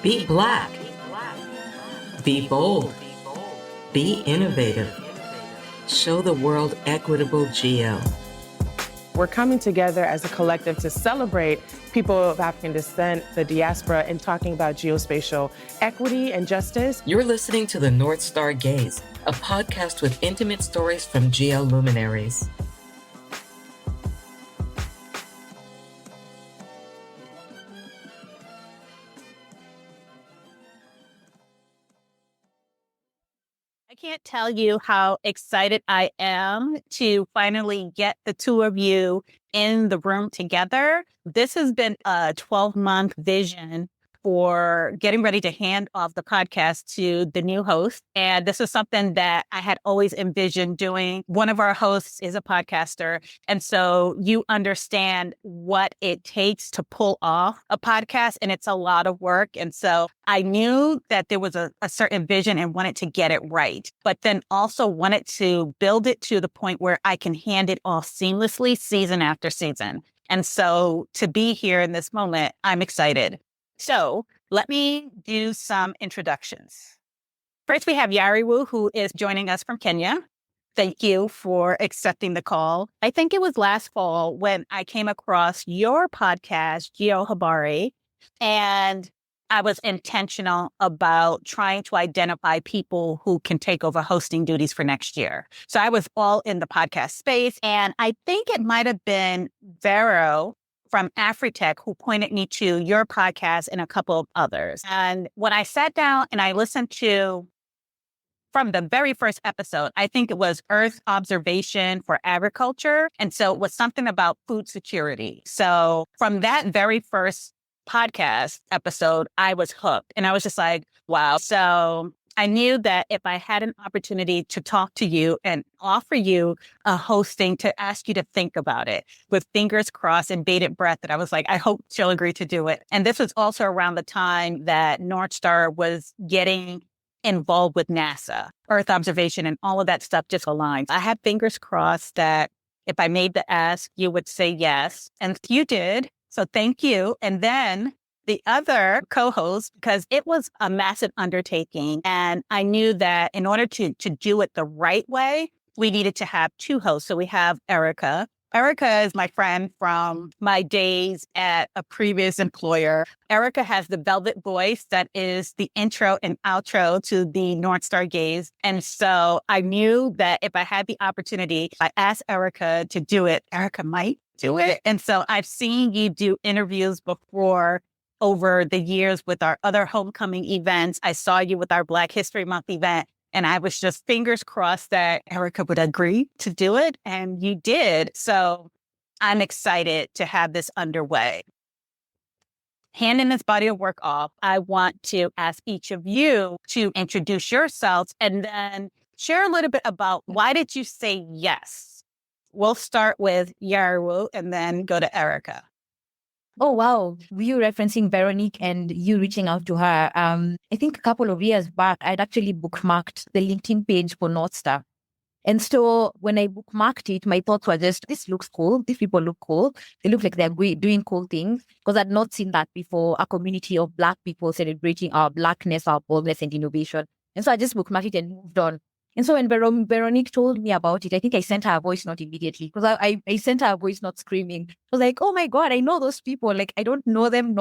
Be black. Be bold. Be innovative. Show the world equitable geo. We're coming together as a collective to celebrate people of African descent, the diaspora, and talking about geospatial equity and justice. You're listening to the NorthStar Gaze, a podcast with intimate stories from geo luminaries. I can't tell you how excited I am to finally get the two of you in the room together. This has been a 12-month vision for getting ready to hand off the podcast to the new host. And this is something that I had always envisioned doing. One of our hosts is a podcaster. And so you understand what it takes to pull off a podcast, and it's a lot of work. And so I knew that there was a certain vision and wanted to get it right, but then also wanted to build it to the point where I can hand it off seamlessly season after season. And so to be here in this moment, I'm excited. So let me do some introductions. First, we have Yariwo, who is joining us from Kenya. Thank you for accepting the call. I think it was last fall when I came across your podcast, Geo Habari, and I was intentional about trying to identify people who can take over hosting duties for next year. So I was all in the podcast space, and I think it might have been Vero from Afritech who pointed me to your podcast and a couple of others. And when I sat down and I listened to, from the very first episode, I think it was Earth Observation for Agriculture. And so it was something about food security. So from that very first podcast episode, I was hooked. And I was just like, wow. So I knew that if I had an opportunity to talk to you and offer you a hosting to ask you to think about it with fingers crossed and bated breath, that I was like, I hope she'll agree to do it. And this was also around the time that NorthStar was getting involved with NASA, Earth observation, and all of that stuff just aligned. I had fingers crossed that if I made the ask, you would say yes. And you did. So thank you. And then the other co-host, because it was a massive undertaking. And I knew that in order to do it the right way, we needed to have two hosts. So we have Erica. Erica is my friend from my days at a previous employer. Erica has the velvet voice that is the intro and outro to the NorthStar Gaze. And so I knew that if I had the opportunity, I asked Erica to do it, Erica might do it. And so I've seen you do interviews before over the years with our other homecoming events. I saw you with our Black History Month event, and I was just fingers crossed that Erica would agree to do it, and you did. So I'm excited to have this underway. Handing this body of work off, I want to ask each of you to introduce yourselves and then share a little bit about why did you say yes? We'll start with Yairwo and then go to Erica. Oh, wow. You referencing Veronique and you reaching out to her. I think a couple of years back, I'd actually bookmarked the LinkedIn page for NorthStar. And so when I bookmarked it, my thoughts were just, this looks cool. These people look cool. They look like they're doing cool things, because I'd not seen that before, a community of Black people celebrating our Blackness, our boldness and innovation. And so I just bookmarked it and moved on. And so when Veronique told me about it, I think I sent her a voice note immediately, because I sent her a voice note screaming. I was like, oh my God, I know those people. Like, I don't know them,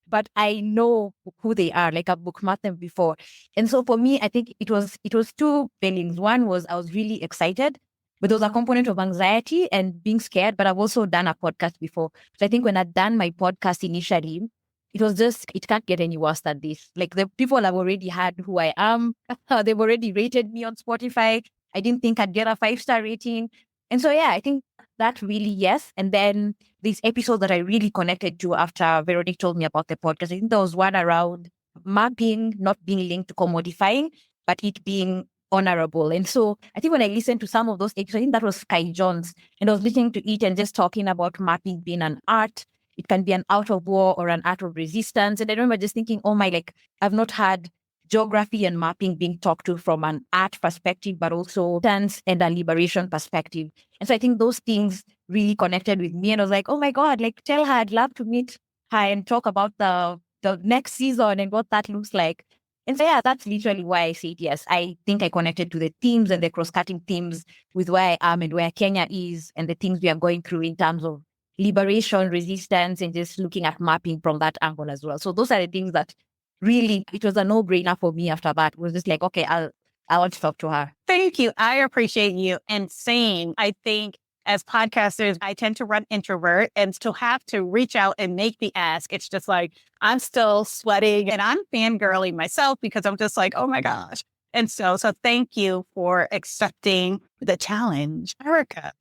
but I know who they are. Like, I've bookmarked them before. And so for me, I think it was two feelings. One was I was really excited, but there was a component of anxiety and being scared. But I've also done a podcast before. So I think when I'd done my podcast initially, it was just, it can't get any worse than this. Like, the people have already had who I am. They've already rated me on Spotify. I didn't think I'd get a 5-star rating. And so, yeah, I think that really, yes. And then this episode that I really connected to after Veronique told me about the podcast, I think there was one around mapping not being linked to commodifying, but it being honorable. And so I think when I listened to some of those episodes, I think that was Sky Jones. And I was listening to it and just talking about mapping being an art. It can be an art of war or an art of resistance. And I remember just thinking, oh my, like, I've not had geography and mapping being talked to from an art perspective, but also dance and a liberation perspective. And so I think those things really connected with me. And I was like, oh my God, like, tell her I'd love to meet her and talk about the the next season and what that looks like. And so, yeah, that's literally why I said yes. I think I connected to the themes and the cross-cutting themes with where I am and where Kenya is and the things we are going through in terms of liberation, resistance, and just looking at mapping from that angle as well. So those are the things that really, it was a no-brainer for me after that. It was just like, okay, I want to talk to her. Thank you. I appreciate you. And same, I think as podcasters, I tend to run introvert and still have to reach out and make the ask. It's just like, I'm still sweating and I'm fangirling myself because I'm just like, oh my gosh. And so thank you for accepting the challenge. Erica,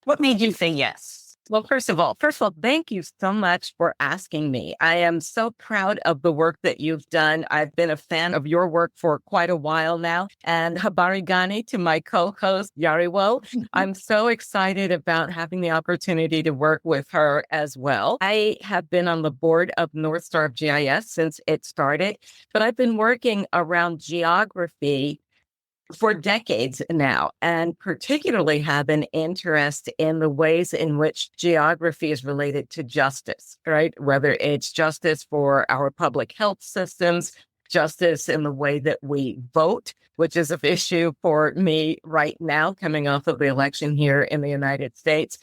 what made you say yes? Well, first of all, thank you so much for asking me. I am so proud of the work that you've done. I've been a fan of your work for quite a while now. And Habari Gani to my co-host, Yariwo. I'm so excited about having the opportunity to work with her as well. I have been on the board of NorthStar of GIS since it started, but I've been working around geography for decades now, and particularly have an interest in the ways in which geography is related to justice, right? Whether it's justice for our public health systems, justice in the way that we vote, which is an issue for me right now, coming off of the election here in the United States,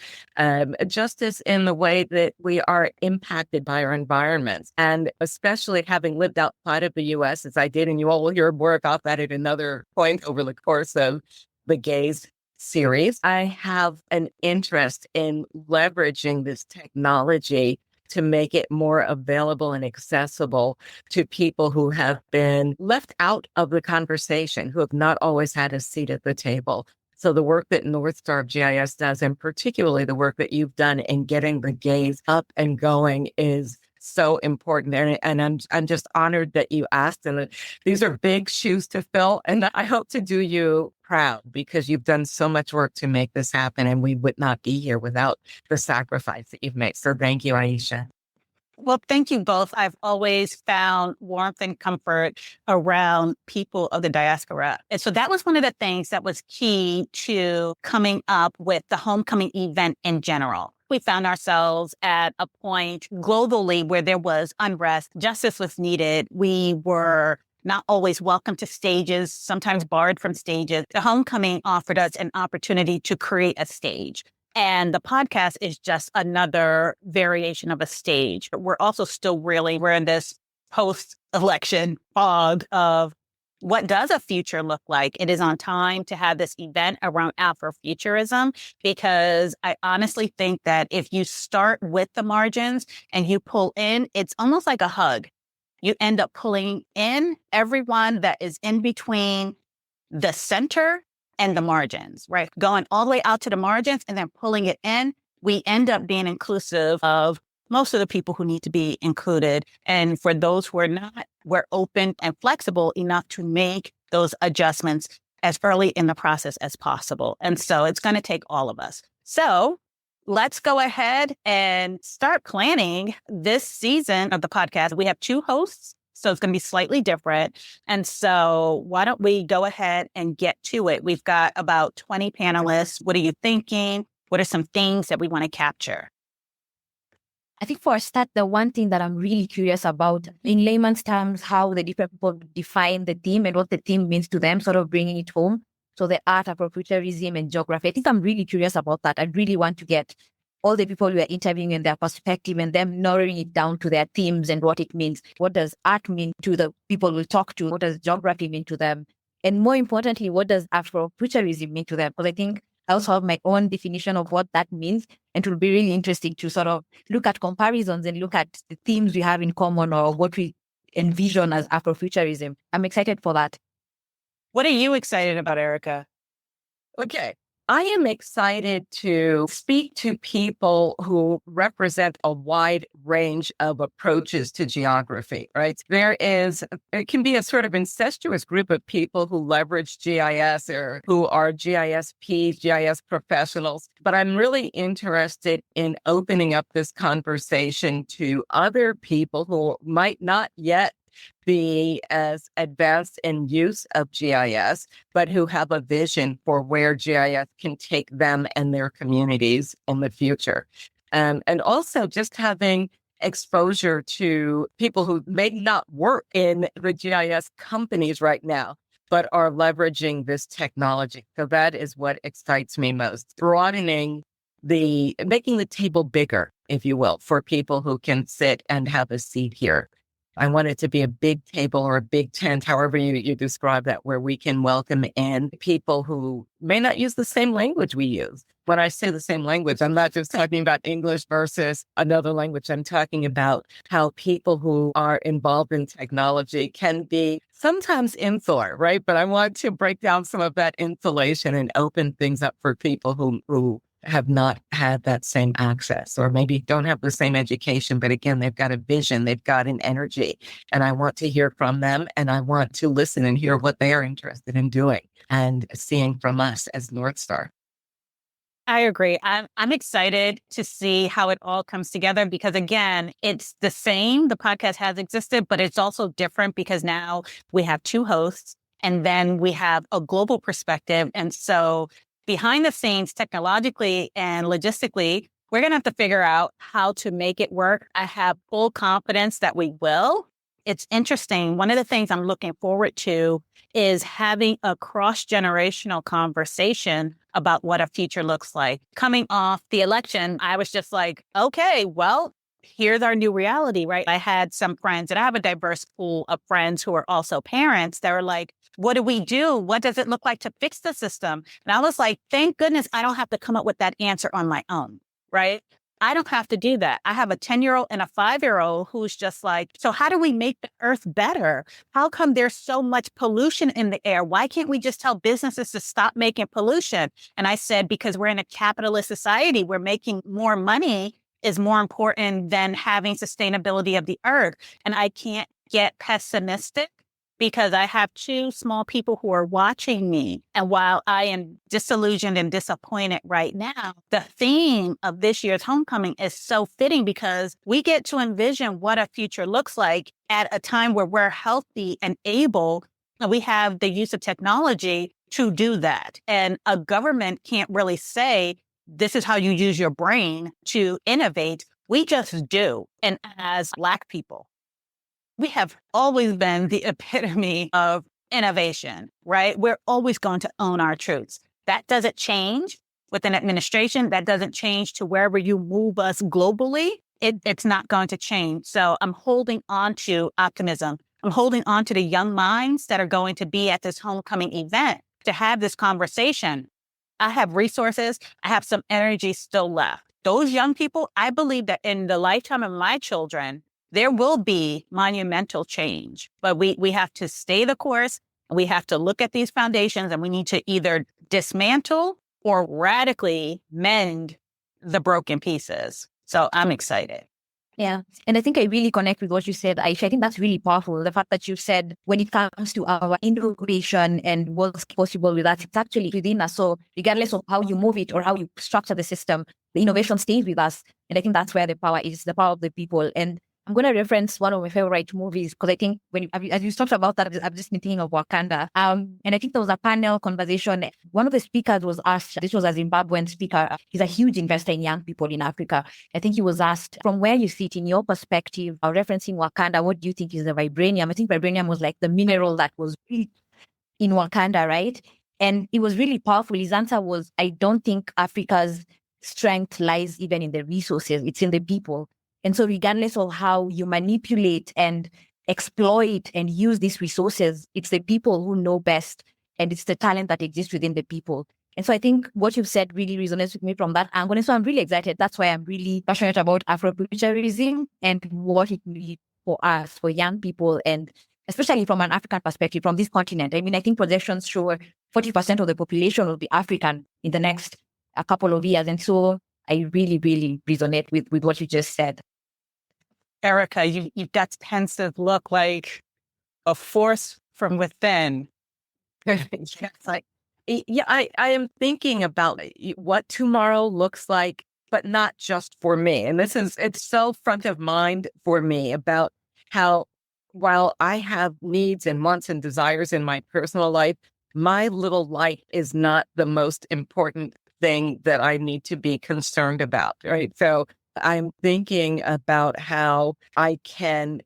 justice in the way that we are impacted by our environments. And especially having lived outside of the US as I did, and you all will hear more about that at another point over the course of the Gaze series, I have an interest in leveraging this technology to make it more available and accessible to people who have been left out of the conversation, who have not always had a seat at the table. So the work that NorthStar of GIS does, and particularly the work that you've done in getting the Gaze up and going, is so important. And I'm just honored that you asked. And these are big shoes to fill. And I hope to do you proud because you've done so much work to make this happen. And we would not be here without the sacrifice that you've made. So thank you, Aisha. Well, thank you both. I've always found warmth and comfort around people of the diaspora. And so that was one of the things that was key to coming up with the homecoming event in general. We found ourselves at a point globally where there was unrest, justice was needed. We were not always welcome to stages, sometimes barred from stages. The homecoming offered us an opportunity to create a stage. And the podcast is just another variation of a stage. We're also still we're in this post-election fog of what does a future look like? It is on time to have this event around Afrofuturism, because I honestly think that if you start with the margins and you pull in, it's almost like a hug. You end up pulling in everyone that is in between the center and the margins, right? Going all the way out to the margins and then pulling it in, we end up being inclusive of most of the people who need to be included. And for those who are not, we're open and flexible enough to make those adjustments as early in the process as possible. And so it's going to take all of us. So let's go ahead and start planning this season of the podcast. We have 2 hosts, so it's going to be slightly different. And so why don't we go ahead and get to it? We've got about 20 panelists. What are you thinking? What are some things that we want to capture? I think for a start, the one thing that I'm really curious about, in layman's terms, how the different people define the theme and what the theme means to them, sort of bringing it home. So the art, Afrofuturism, and geography. I think I'm really curious about that. I really want to get all the people we are interviewing and their perspective and them narrowing it down to their themes and what it means. What does art mean to the people we'll talk to? What does geography mean to them? And more importantly, what does Afrofuturism mean to them? Because I think I also have my own definition of what that means. And it will be really interesting to sort of look at comparisons and look at the themes we have in common or what we envision as Afrofuturism. I'm excited for that. What are you excited about, Erica? Okay. I am excited to speak to people who represent a wide range of approaches to geography, right? It can be a sort of incestuous group of people who leverage GIS or who are GISPs, GIS professionals. But I'm really interested in opening up this conversation to other people who might not yet be as advanced in use of GIS, but who have a vision for where GIS can take them and their communities in the future. And also just having exposure to people who may not work in the GIS companies right now, but are leveraging this technology. So that is what excites me most, making the table bigger, if you will, for people who can sit and have a seat here. I want it to be a big table or a big tent, however you describe that, where we can welcome in people who may not use the same language we use. When I say the same language, I'm not just talking about English versus another language. I'm talking about how people who are involved in technology can be sometimes insular, right? But I want to break down some of that insulation and open things up for people who have not had that same access, or maybe don't have the same education, but again, they've got a vision, they've got an energy, and I want to hear from them, and I want to listen and hear what they are interested in doing and seeing from us as NorthStar. I agree. I'm excited to see how it all comes together because, again, it's the same. The podcast has existed, but it's also different because now we have two hosts and then we have a global perspective. And so behind the scenes, technologically and logistically, we're going to have to figure out how to make it work. I have full confidence that we will. It's interesting. One of the things I'm looking forward to is having a cross-generational conversation about what a future looks like. Coming off the election, I was just like, okay, well, here's our new reality, right? I had some friends, and I have a diverse pool of friends who are also parents that were like, what do we do? What does it look like to fix the system? And I was like, thank goodness I don't have to come up with that answer on my own, right? I don't have to do that. I have a 10-year-old and a 5-year-old who's just like, so how do we make the earth better? How come there's so much pollution in the air? Why can't we just tell businesses to stop making pollution? And I said, because we're in a capitalist society, where making more money is more important than having sustainability of the earth. And I can't get pessimistic because I have two small people who are watching me. And while I am disillusioned and disappointed right now, the theme of this year's homecoming is so fitting because we get to envision what a future looks like at a time where we're healthy and able, and we have the use of technology to do that. And a government can't really say, this is how you use your brain to innovate. We just do. And as Black people, we have always been the epitome of innovation, right? We're always going to own our truths. That doesn't change with an administration. That doesn't change to wherever you move us globally. It's not going to change. So I'm holding on to optimism. I'm holding on to the young minds that are going to be at this homecoming event to have this conversation. I have resources. I have some energy still left. Those young people, I believe that in the lifetime of my children, there will be monumental change, but we have to stay the course. We have to look at these foundations, and we need to either dismantle or radically mend the broken pieces. So I'm excited. Yeah. And I think I really connect with what you said, Aisha. I think that's really powerful. The fact that you said when it comes to our innovation and what's possible with that, it's actually within us. So regardless of how you move it or how you structure the system, the innovation stays with us. And I think that's where the power is, the power of the people. And I'm going to reference one of my favorite movies because I think as you talked about that, I've just been thinking of Wakanda. And I think there was a panel conversation. One of the speakers was asked, this was a Zimbabwean speaker. He's a huge investor in young people in Africa. I think he was asked, from where you sit in your perspective, referencing Wakanda, what do you think is the vibranium? I think vibranium was like the mineral that was in Wakanda, right? And it was really powerful. His answer was, I don't think Africa's strength lies even in the resources. It's in the people. And so regardless of how you manipulate and exploit and use these resources, it's the people who know best, and it's the talent that exists within the people. And so I think what you've said really resonates with me from that angle. And so I'm really excited. That's why I'm really passionate about Afrofuturism and what it means for us, for young people, and especially from an African perspective, from this continent. I mean, I think projections show 40% of the population will be African in the next a couple of years. And so I really, really resonate with what you just said. Erica, you've got this pensive look like a force from within. It's like, yeah, I am thinking about what tomorrow looks like, but not just for me. And it's so front of mind for me about how, while I have needs and wants and desires in my personal life, my little life is not the most important thing that I need to be concerned about, right? So I'm thinking about how can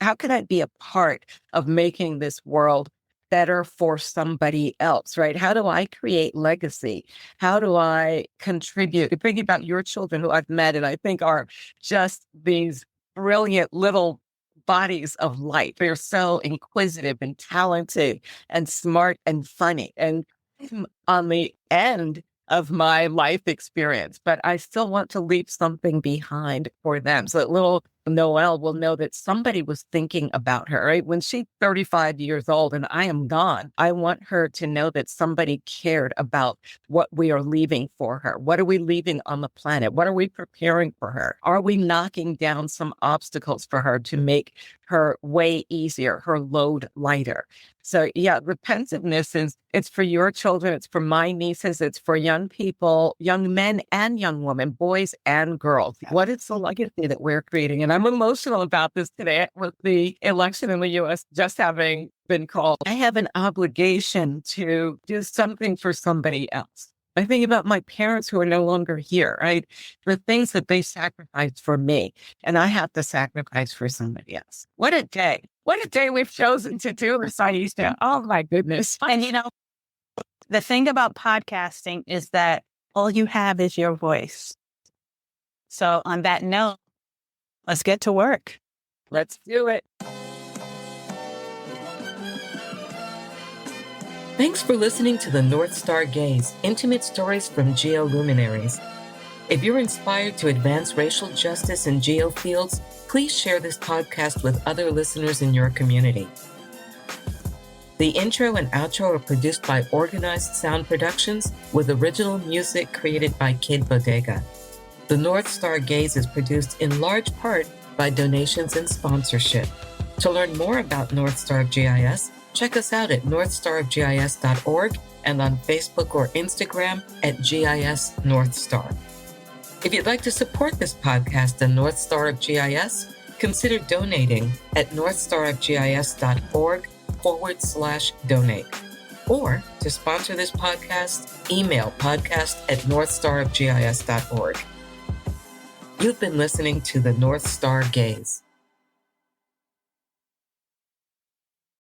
I be a part of making this world better for somebody else, right? How do I create legacy? How do I contribute? Thinking about your children who I've met and I think are just these brilliant little bodies of light. They're so inquisitive and talented and smart and funny. And I'm on the end of my life experience, but I still want to leave something behind for them so that little Noelle will know that somebody was thinking about her, right? When she's 35 years old and I am gone, I want her to know that somebody cared about what we are leaving for her. What are we leaving on the planet? What are we preparing for her? Are we knocking down some obstacles for her to make her way easier, her load lighter? So yeah, repentativeness it's for your children, it's for my nieces, it's for young people, young men and young women, boys and girls. What is the legacy that we're creating? And I'm emotional about this today with the election in the US just having been called. I have an obligation to do something for somebody else. I think about my parents who are no longer here, right? The things that they sacrificed for me, and I have to sacrifice for somebody else. What a day. What a day we've chosen to do this, Aisha. Oh my goodness. And the thing about podcasting is that all you have is your voice. So on that note, let's get to work. Let's do it. Thanks for listening to the NorthStar Gaze, intimate stories from geoluminaries. If you're inspired to advance racial justice in geo fields, please share this podcast with other listeners in your community. The intro and outro are produced by Organized Sound Productions with original music created by Kid Bodega. The NorthStar Gaze is produced in large part by donations and sponsorship. To learn more about NorthStar of GIS, check us out at northstarofgis.org and on Facebook or Instagram at GIS NorthStar. If you'd like to support this podcast and NorthStar of GIS, consider donating at northstarofgis.org/donate. Or to sponsor this podcast, email podcast@northstarofgis.org. You've been listening to the NorthStar Gaze.